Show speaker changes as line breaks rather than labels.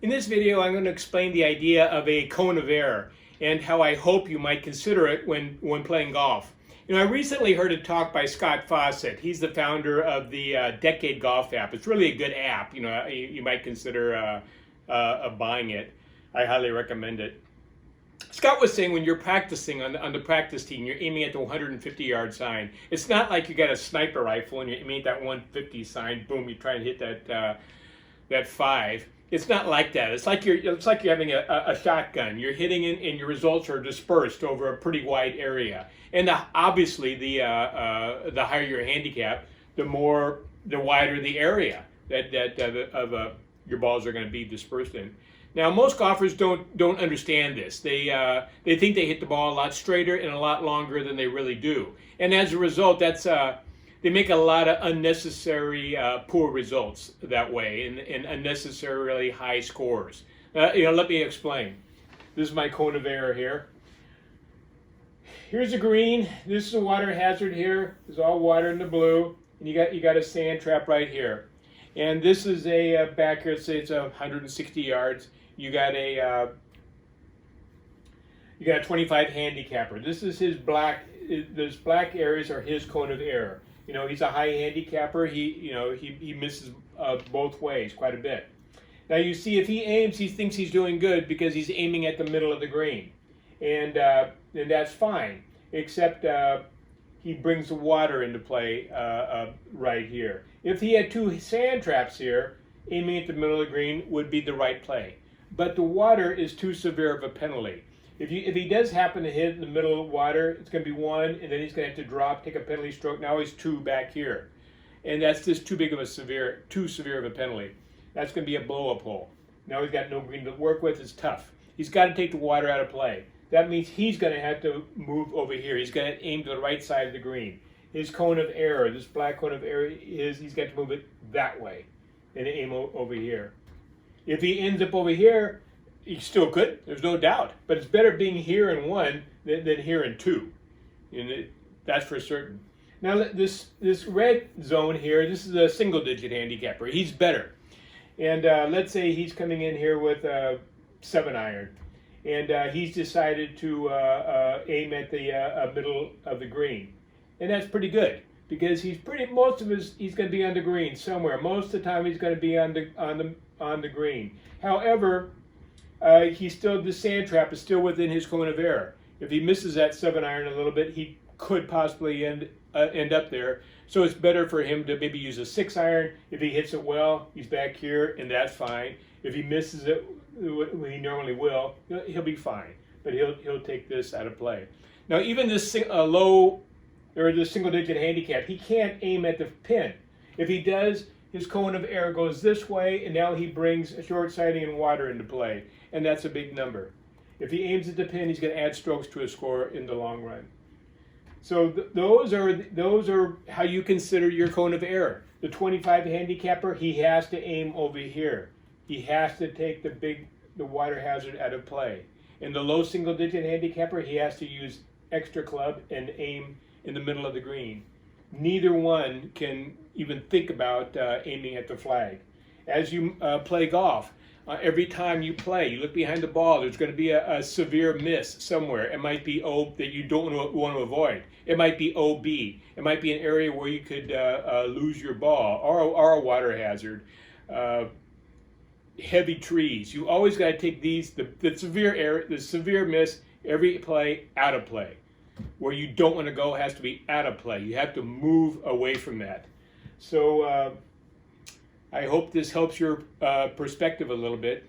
In this video, I'm going to explain the idea of a cone of error and how I hope you might consider it when playing golf. I recently heard a talk by Scott Fawcett. He's the founder of the Decade Golf app. It's really a good app. You might consider buying it. I highly recommend it. Scott was saying when you're practicing on the practice team, you're aiming at the 150-yard sign. It's not like you got a sniper rifle and you're aiming at that 150 sign. Boom, you try and hit that 5. It's not like that. It's like you're having a shotgun. You're hitting it, and your results are dispersed over a pretty wide area. And obviously, the higher your handicap, the wider the area that your balls are going to be dispersed in. Now, most golfers don't understand this. They think they hit the ball a lot straighter and a lot longer than they really do. And as a result, they make a lot of unnecessary poor results that way and unnecessarily high scores. Let me explain. This is my cone of error here. Here's a green. This is a water hazard here. There's all water in the blue, and you got a sand trap right here. And this is a back here. Say it's 160 yards. You got a 25 handicapper. This is his black. Those black areas are his cone of error. He's a high handicapper. He misses both ways quite a bit. Now you see, if he aims, he thinks he's doing good because he's aiming at the middle of the green, and that's fine. Except he brings the water into play right here. If he had two sand traps here, aiming at the middle of the green would be the right play. But the water is too severe of a penalty. If he does happen to hit in the middle of water, it's going to be 1, and then he's going to have to drop, take a penalty stroke. Now he's 2 back here, and that's just too severe of a penalty. That's going to be a blow-up hole. Now he's got no green to work with. It's tough. He's got to take the water out of play. That means he's going to have to move over here. He's going to aim to the right side of the green. His cone of error, this black cone of error, he's got to move it that way and aim over here. If he ends up over here, he still could, there's no doubt. But it's better being here in 1 than here in 2. That's for certain. Now this red zone here, this is a single-digit handicapper. He's better. And let's say he's coming in here with a 7-iron. And he's decided to aim at the middle of the green. And that's pretty good. Because he's going to be on the green somewhere. Most of the time he's going to be on the green. However, the sand trap is still within his cone of error. If he misses that 7-iron a little bit, he could possibly end up there. So it's better for him to maybe use a 6-iron. If he hits it well, he's back here, and that's fine. If he misses it, when he normally will, he'll be fine. But he'll take this out of play. Now, even this this single-digit handicap, he can't aim at the pin. If he does, his cone of error goes this way, and now he brings short sighting and water into play, and that's a big number. If he aims at the pin, he's going to add strokes to his score in the long run. So those are how you consider your cone of error. The 25 handicapper, he has to aim over here. He has to take the water hazard out of play. In the low single-digit handicapper, he has to use extra club and aim in the middle of the green. Neither one can even think about aiming at the flag. As you play golf, every time you play, you look behind the ball, there's going to be a severe miss somewhere. It might be O that you don't want to avoid. It might be OB. It might be an area where you could lose your ball, or a water hazard. Heavy trees. You always got to take the severe error, the severe miss, every play out of play. Where you don't want to go has to be out of play. You have to move away from that. So I hope this helps your perspective a little bit.